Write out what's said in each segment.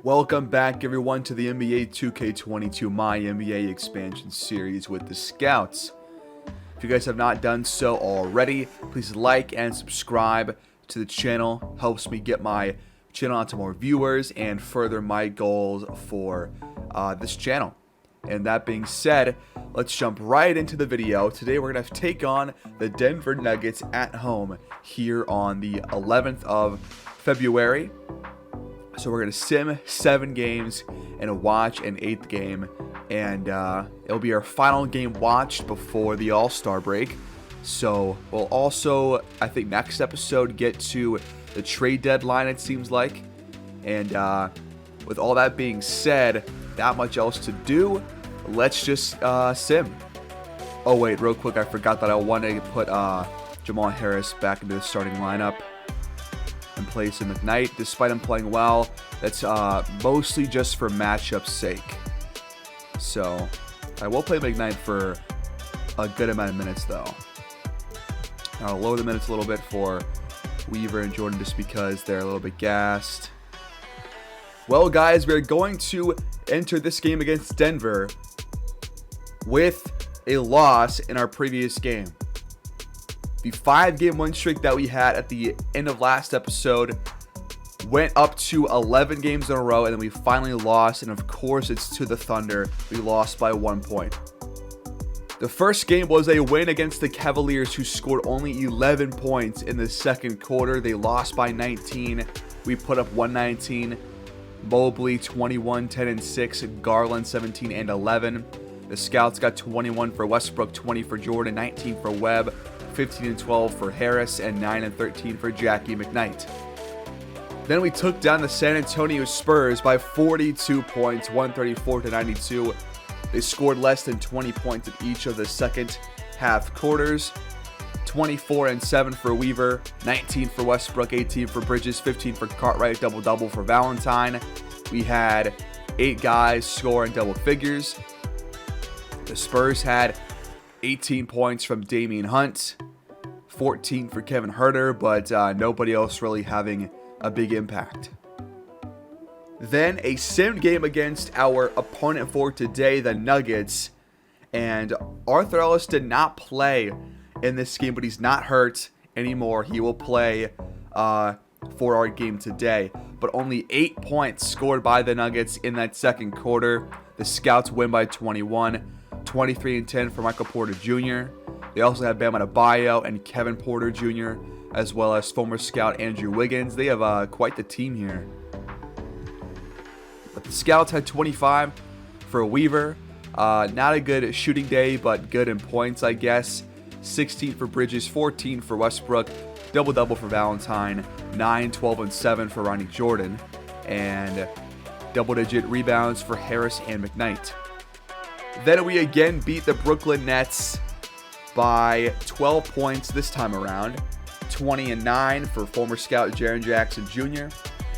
Welcome back, everyone, to the NBA 2K22 MyNBA expansion series with the Scouts. If you guys have not done so already, please like and subscribe to the channel. Helps me get my channel out to more viewers and further my goals for this channel. And that being said, let's jump right into the video. Today we're going to take on the Denver Nuggets at home here on the 11th of February. So we're going to sim 7 games and watch an 8th game. And it'll be our final game watched before the All-Star break. So we'll also, I think, next episode get to the trade deadline, it seems like. And with all that being said, not much else to do. Let's just sim. Oh, wait, real quick, I forgot that I wanted to put Jamal Harris back into the starting lineup and place him McKnight. Despite him playing well, that's mostly just for matchup's sake. So I will play McKnight for a good amount of minutes, though. I'll lower the minutes a little bit for Weaver and Jordan just because they're a little bit gassed. Well, guys, we're going to enter this game against Denver with a loss in our previous game. The 5-game win streak that we had at the end of last episode went up to 11 games in a row, and then we finally lost, and of course it's to the Thunder. We lost by 1 point. The first game was a win against the Cavaliers, who scored only 11 points in the second quarter. They lost by 19. We put up 119. Mobley 21, 10 and 6. Garland 17 and 11. The Scouts got 21 for Westbrook, 20 for Jordan, 19 for Webb, 15 and 12 for Harris, and 9 and 13 for Jackie McKnight. Then we took down the San Antonio Spurs by 42 points, 134 to 92. They scored less than 20 points in each of the second half quarters. 24 and 7 for Weaver, 19 for Westbrook, 18 for Bridges, 15 for Cartwright, double-double for Valentine. We had 8 guys score in double figures. The Spurs had 18 points from Damian Hunt, 14 for Kevin Huerter, but nobody else really having a big impact. Then a sim game against our opponent for today, the Nuggets. And Arthur Ellis did not play in this game, but he's not hurt anymore. He will play for our game today. But only 8 points scored by the Nuggets in that second quarter. The Scouts win by 21. 23 and 10 for Michael Porter Jr. They also have Bam Adebayo and Kevin Porter Jr., as well as former scout Andrew Wiggins. They have quite the team here. But the Scouts had 25 for Weaver. Not a good shooting day, but good in points, I guess. 16 for Bridges, 14 for Westbrook, double-double for Valentine, 9, 12, and 7 for Ronnie Jordan, and double-digit rebounds for Harris and McKnight. Then we again beat the Brooklyn Nets by 12 points this time around. 20 and 9 for former scout Jaren Jackson Jr.,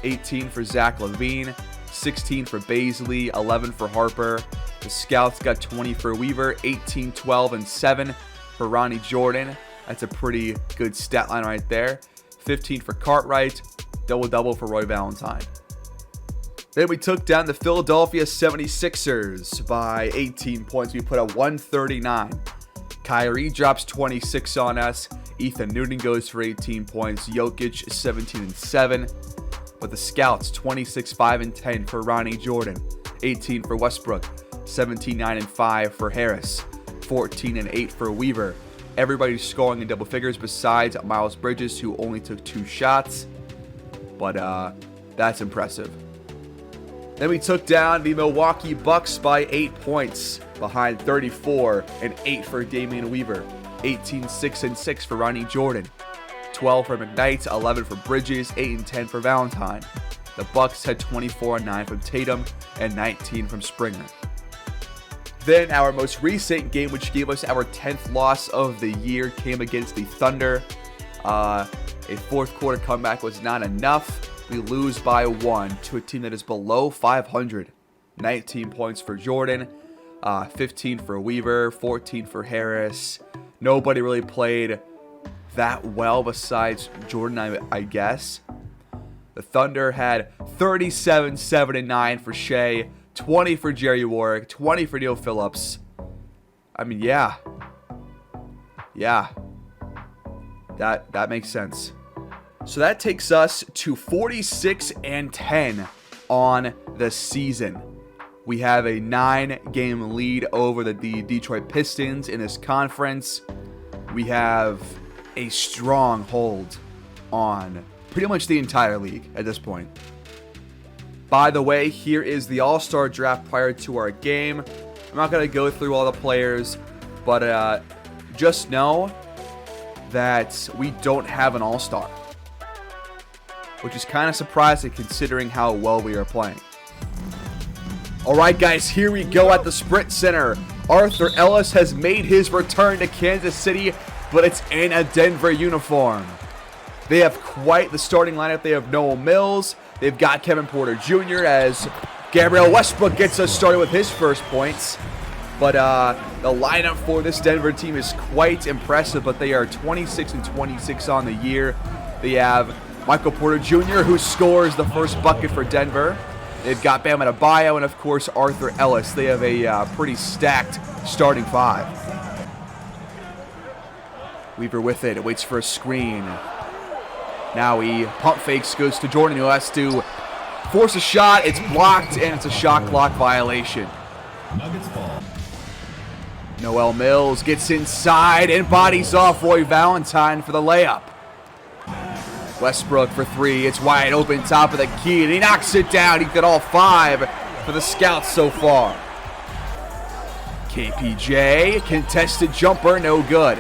18 for Zach LaVine, 16 for Baisley, 11 for Harper. The Scouts got 20 for Weaver, 18, 12, and 7 for Ronnie Jordan. That's a pretty good stat line right there. 15 for Cartwright, double-double for Roy Valentine. Then we took down the Philadelphia 76ers by 18 points. We put up 139. Kyrie drops 26 on us. Ethan Newton goes for 18 points. Jokic 17 and 7. But the Scouts 26, 5 and 10 for Ronnie Jordan. 18 for Westbrook. 17, 9 and 5 for Harris. 14 and 8 for Weaver. Everybody's scoring in double figures besides Miles Bridges, who only took 2 shots. But that's impressive. Then we took down the Milwaukee Bucks by 8 points, behind 34 and 8 for Damian Weaver, 18, 6 and 6 for Ronnie Jordan, 12 for McKnight, 11 for Bridges, 8 and 10 for Valentine. The Bucks had 24 and 9 from Tatum and 19 from Springer. Then our most recent game, which gave us our 10th loss of the year, came against the Thunder. A fourth quarter comeback was not enough. We lose by 1 to a team that is below 500. 19 points for Jordan, 15 for Weaver, 14 for Harris. Nobody really played that well besides Jordan, I guess. The Thunder had 37, 7, and 9 for Shea, 20 for Jerry Warwick, 20 for Neil Phillips. I mean, yeah. Yeah. That makes sense. So that takes us to 46 and 10 on the season. We have a 9-game lead over the Detroit Pistons in this conference. We have a strong hold on pretty much the entire league at this point. By the way, here is the All-Star draft prior to our game. I'm not going to go through all the players, but just know that we don't have an All-Star, which is kind of surprising considering how well we are playing. All right, guys, here we go at the Sprint Center. Arthur Ellis has made his return to Kansas City, but it's in a Denver uniform. They have quite the starting lineup. They have Noel Mills. They've got Kevin Porter Jr. as Gabriel Westbrook gets us started with his first points. But the lineup for this Denver team is quite impressive, but they are 26 and 26 on the year. They have Michael Porter Jr., who scores the first bucket for Denver. They've got Bam Adebayo and, of course, Arthur Ellis. They have a pretty stacked starting five. Weaver with it. It waits for a screen. Now he pump fakes, goes to Jordan, who has to force a shot. It's blocked, and it's a shot clock violation. Noel Mills gets inside and bodies off Roy Valentine for the layup. Westbrook for three. It's wide open, top of the key, and he knocks it down. He got all 5 for the Scouts so far. KPJ, contested jumper, no good.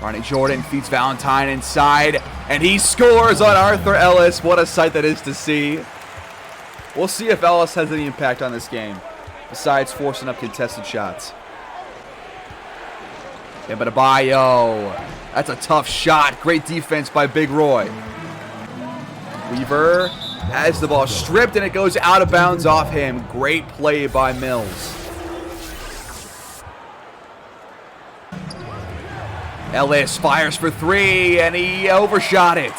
Ronnie Jordan feeds Valentine inside, and he scores on Arthur Ellis. What a sight that is to see. We'll see if Ellis has any impact on this game, besides forcing up contested shots. Yeah, but Adebayo, that's a tough shot. Great defense by Big Roy. Weaver has the ball stripped, and it goes out of bounds off him. Great play by Mills. Ellis fires for 3, and he overshot it.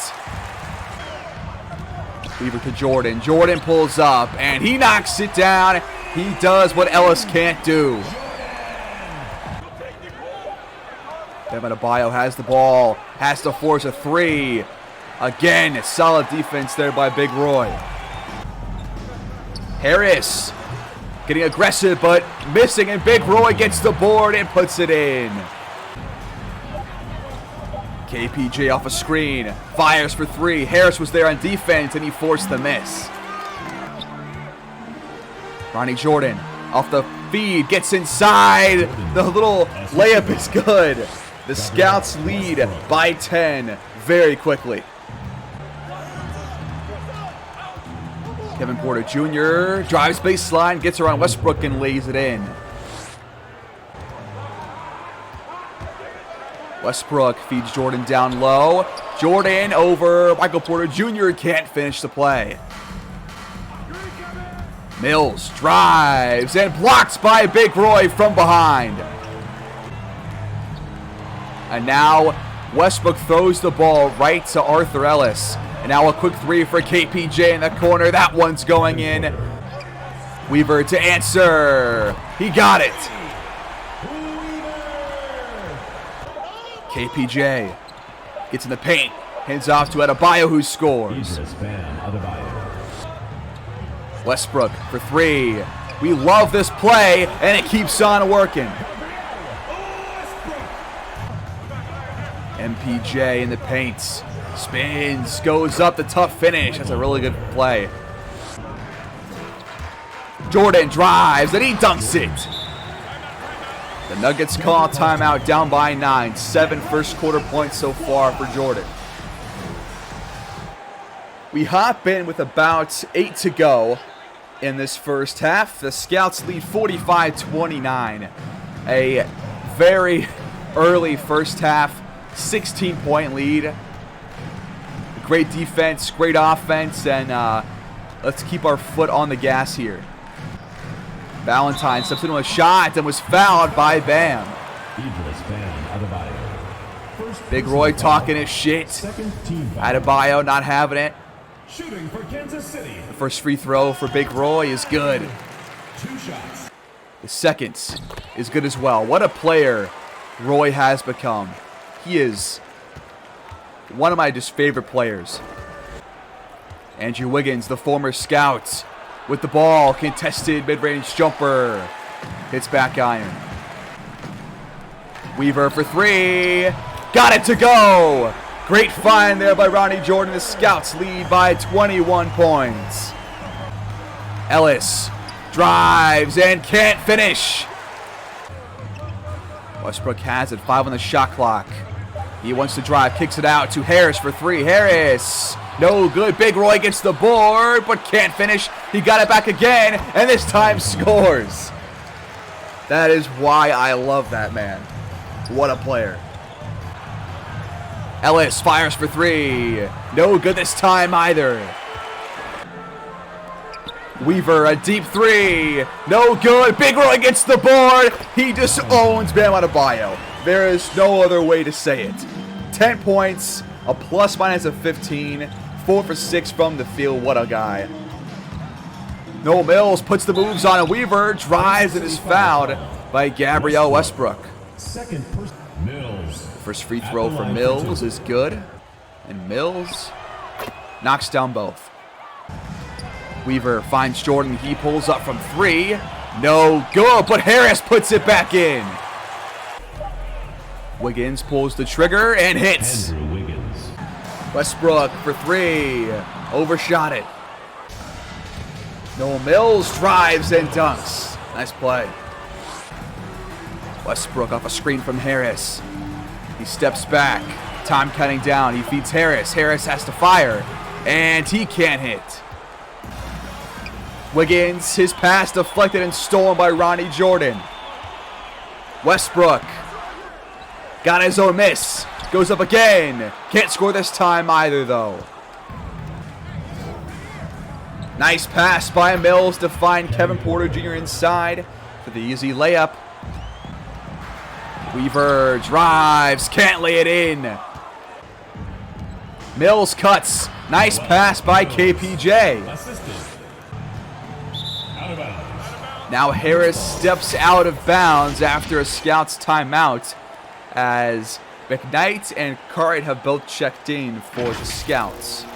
Weaver to Jordan. Jordan pulls up, and he knocks it down. He does what Ellis can't do. Bam Adebayo has the ball, has to force a 3. Again, solid defense there by Big Roy. Harris getting aggressive, but missing, and Big Roy gets the board and puts it in. KPJ off a screen, fires for 3. Harris was there on defense, and he forced the miss. Ronnie Jordan off the feed, gets inside. The little layup is good. The Scouts lead by 10 very quickly. Kevin Porter Jr. drives baseline, gets around Westbrook, and lays it in. Westbrook feeds Jordan down low. Jordan over Michael Porter Jr. can't finish the play. Mills drives and blocked by Big Roy from behind. And now Westbrook throws the ball right to Arthur Ellis. And now a quick 3 for KPJ in the corner. That one's going in. Weaver to answer. He got it. KPJ gets in the paint, hands off to Adebayo, who scores. Westbrook for 3. We love this play, and it keeps on working. MPJ in the paint, spins, goes up, the tough finish. That's a really good play. Jordan drives, and he dunks it. The Nuggets call timeout, down by 9. 7 first quarter points so far for Jordan. We hop in with about 8 to go in this first half. The Scouts lead 45-29. A very early first half, 16-point lead. Great defense, great offense, and let's keep our foot on the gas here. Valentine steps into a shot and was fouled by Bam. Big Roy talking his shit. Adebayo not having it. Shooting for Kansas City. The first free throw for Big Roy is good. 2 shots. The second is good as well. What a player Roy has become. He is one of my just favorite players. Andrew Wiggins, the former scout, with the ball. Contested mid-range jumper. Hits back iron. Weaver for 3. Got it to go. Great find there by Ronnie Jordan. The Scouts lead by 21 points. Ellis drives and can't finish. Westbrook has it. 5 on the shot clock. He wants to drive. Kicks it out to Harris for 3. Harris. No good. Big Roy gets the board, but can't finish. He got it back again, and this time scores. That is why I love that man. What a player. Ellis fires for 3. No good this time either. Weaver, a deep 3. No good. Big Roy gets the board. He just owns Bam Adebayo. There is no other way to say it. 10 points, a plus-minus of 15. 4 for 6 from the field. What a guy. Noel Mills puts the moves on, and Weaver drives and is fouled by Gabrielle Westbrook. Mills. First free throw for Mills is good. And Mills knocks down both. Weaver finds Jordan. He pulls up from 3. No good, but Harris puts it back in. Wiggins pulls the trigger and hits. Andrew Wiggins. Westbrook for 3. Overshot it. Noel Mills drives and dunks. Nice play. Westbrook off a screen from Harris. He steps back. Time counting down. He feeds Harris. Harris has to fire. And he can't hit. Wiggins, his pass deflected and stolen by Ronnie Jordan. Westbrook got his own miss. Goes up again. Can't score this time either, though. Nice pass by Mills to find Kevin Porter Jr. inside for the easy layup. Weaver drives. Can't lay it in. Mills cuts. Nice pass by KPJ. Now Harris steps out of bounds after a Scouts timeout, as McKnight and Cartwright have both checked in for the Scouts.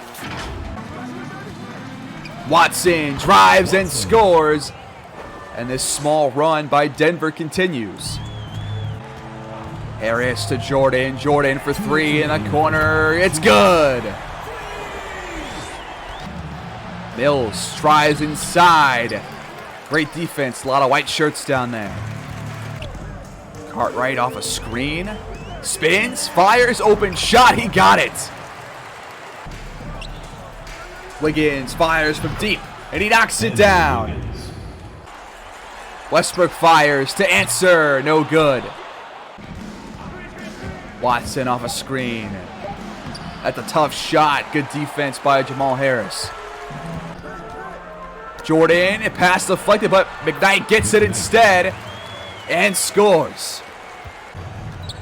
Watson drives and scores, and this small run by Denver continues. Harris to Jordan. Jordan for 3 in the corner. It's good. Mills drives inside. Great defense. A lot of white shirts down there. Cartwright off a screen. Spins. Fires. Open shot. He got it. Wiggins fires from deep, and he knocks it down. Westbrook fires to answer. No good. Watson off a screen. That's a tough shot. Good defense by Jamal Harris. Jordan, pass deflected, but McKnight gets it instead and scores.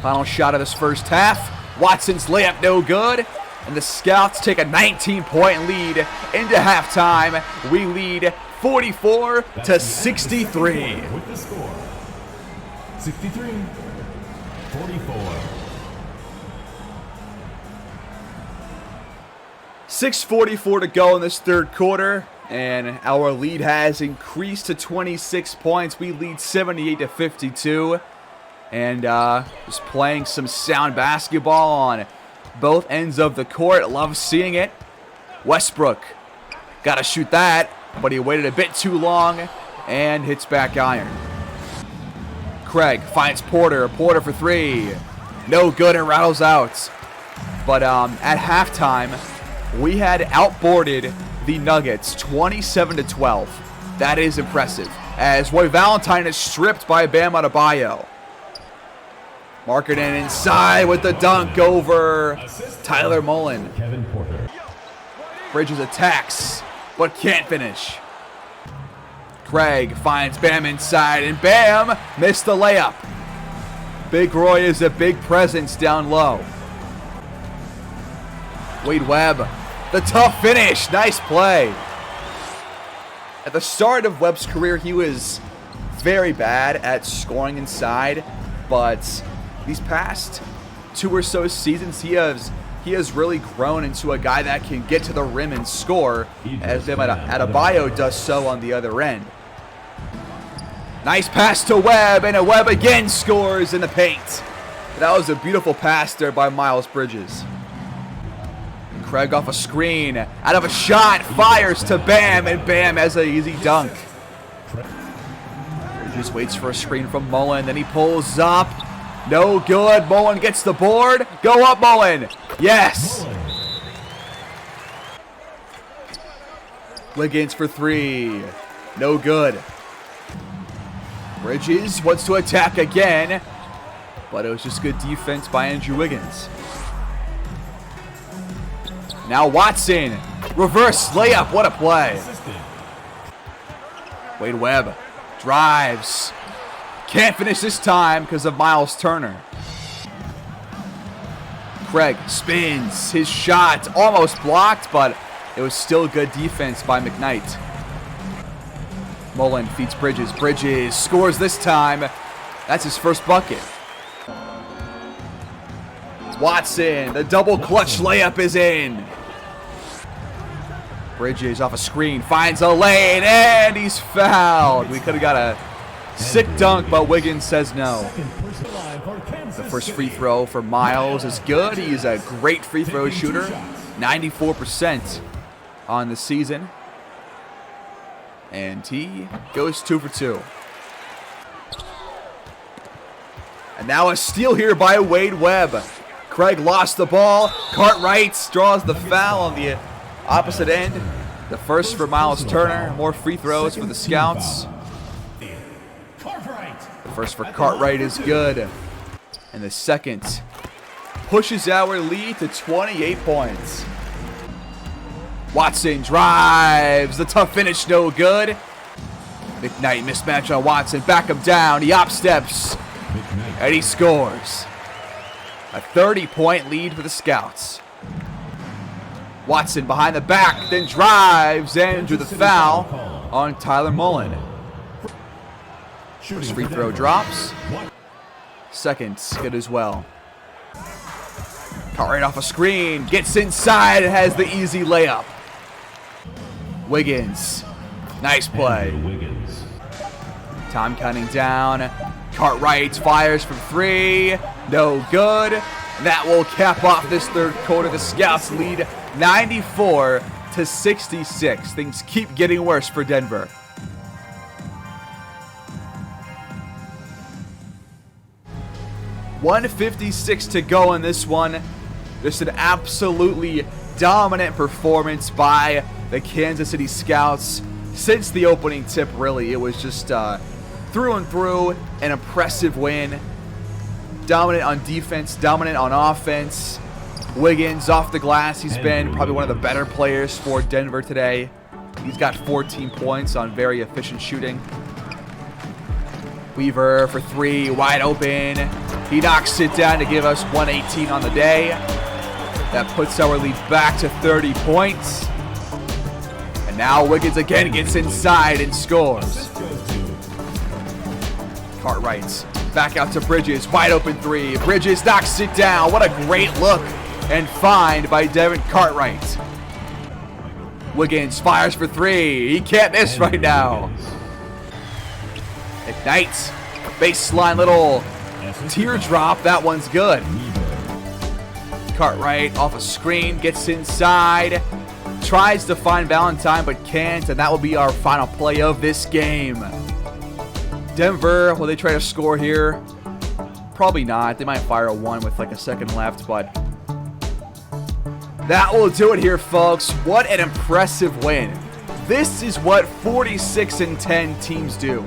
Final shot of this first half. Watson's layup no good. And the Scouts take a 19-point lead into halftime. We lead 44-63. With the score, 63-44. 6:44 to go in this third quarter, and our lead has increased to 26 points. We lead 78-52, and just playing some sound basketball on both ends of the court. Love seeing it. Westbrook got to shoot that, but he waited a bit too long and hits back iron. Craig finds Porter. Porter for 3. No good. It rattles out. But at halftime, we had outboarded the Nuggets 27-12. That is impressive, as Roy Valentine is stripped by Bam Adebayo. Markkanen inside with the dunk over Tyler Mullen. Kevin Porter. Bridges attacks, but can't finish. Craig finds Bam inside, and Bam missed the layup. Big Roy is a big presence down low. Wade Webb, the tough finish. Nice play. At the start of Webb's career, he was very bad at scoring inside, but these past 2 or so seasons, he has really grown into a guy that can get to the rim and score, as Adebayo does so on the other end. Nice pass to Webb, and Webb again scores in the paint. That was a beautiful pass there by Miles Bridges. Craig off a screen, out of a shot, fires to Bam, and Bam has an easy dunk. Bridges waits for a screen from Mullen, then he pulls up. No good. Mullen gets the board. Go up, Mullen. Yes. Wiggins for 3. No good. Bridges wants to attack again, but it was just good defense by Andrew Wiggins. Now Watson. Reverse layup. What a play. Wade Webb drives. Can't finish this time because of Miles Turner. Craig spins. His shot almost blocked, but it was still good defense by McKnight. Mullen feeds Bridges. Bridges scores this time. That's his first bucket. Watson, the double clutch layup is in. Bridges off a screen, finds a lane, and he's fouled. We could have got a sick dunk, but Wiggins says no. The first free throw for Miles is good. He's a great free throw shooter. 94% on the season. And he goes 2 for 2. And now a steal here by Wade Webb. Craig lost the ball. Cartwright draws the foul on the opposite end. The first for Miles Turner. More free throws for the Scouts. The first for Cartwright is good. And the second pushes our lead to 28 points. Watson drives. The tough finish, no good. McKnight mismatch on Watson. Back him down. He op steps. And he scores. A 30-point lead for the Scouts. Watson behind the back, then drives and drew the foul on Tyler Mullen. First free throw drops. Second's good as well. Cartwright off a screen, gets inside and has the easy layup. Wiggins, nice play. Time counting down. Cartwright fires from 3, no good. That will cap off this third quarter. The Scouts lead 94-66. Things keep getting worse for Denver. .156 to go in this one. Just an absolutely dominant performance by the Kansas City Scouts since the opening tip, really. It was just through and through an impressive win. Dominant on defense, dominant on offense. Wiggins off the glass. He's been probably one of the better players for Denver today. He's got 14 points on very efficient shooting. Weaver for 3, wide open. He knocks it down to give us 118 on the day. That puts our lead back to 30 points. And now Wiggins again gets inside and scores. Cartwright back out to Bridges, wide open 3. Bridges knocks it down. What a great look and find by Devin Cartwright. Wiggins fires for 3. He can't miss right now. McKnight, baseline little teardrop. That one's good. Cartwright off a screen, gets inside, tries to find Valentine but can't, and that will be our final play of this game. Denver, will they try to score here? Probably not. They might fire a 1 with like a second left, but that will do it here, folks. What an impressive win. This is what 46-10 teams do.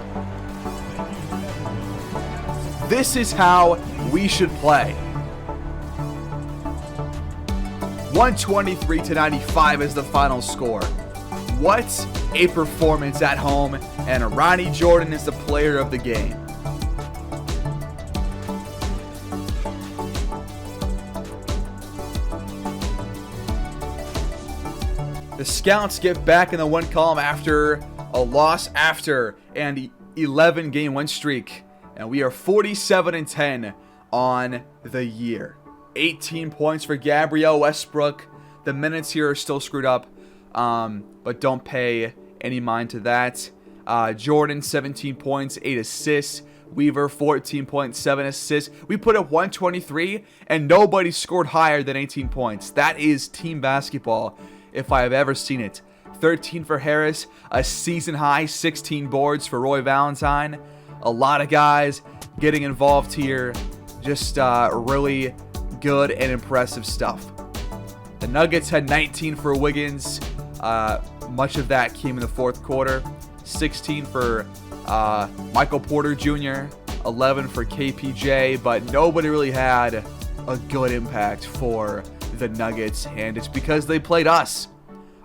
This is how we should play. 123-95 is the final score. What a performance at home, and Ronnie Jordan is the player of the game. Scouts get back in the win column after a loss after an 11-game win streak. And we are 47-10 on the year. 18 points for Gabrielle Westbrook. The minutes here are still screwed up, but don't pay any mind to that. Jordan, 17 points, 8 assists. Weaver, 14.7 assists. We put up 123, and nobody scored higher than 18 points. That is team basketball, if I have ever seen it. 13 for Harris, a season high 16 boards for Roy Valentine. A lot of guys getting involved here. Just really good and impressive stuff. The Nuggets had 19 for Wiggins. Much of that came in the fourth quarter. 16 for Michael Porter Jr., 11 for KPJ, but nobody really had a good impact for the Nuggets, and it's because they played us.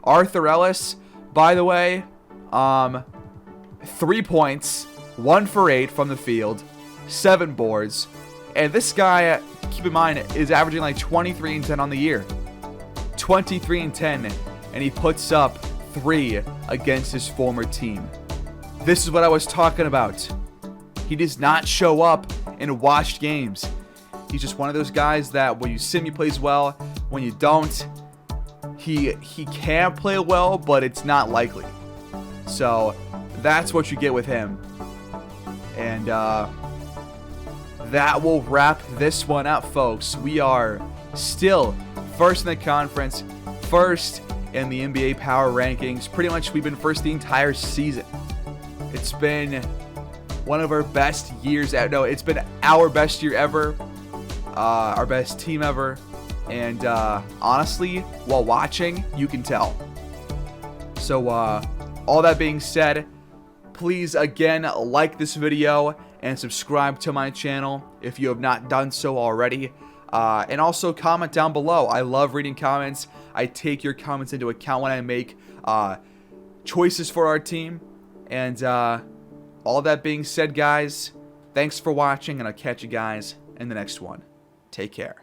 Arthur Ellis, by the way, 3 points, 1 for 8 from the field, 7 boards, and this guy, keep in mind, is averaging like 23 and 10 on the year. 23 and 10, and he puts up 3 against his former team. This is what I was talking about. He does not show up in watched games. He's just one of those guys that when you see him, he plays well. When you don't, he can play well, but it's not likely. So that's what you get with him. And that will wrap this one up, folks. We are still first in the conference, first in the NBA power rankings. Pretty much we've been first the entire season. It's been one of our best years. No, it's been our best year ever, our best team ever. And honestly, while watching, you can tell. So all that being said, please again like this video and subscribe to my channel if you have not done so already. And also comment down below. I love reading comments. I take your comments into account when I make choices for our team. And all that being said, guys, thanks for watching, and I'll catch you guys in the next one. Take care.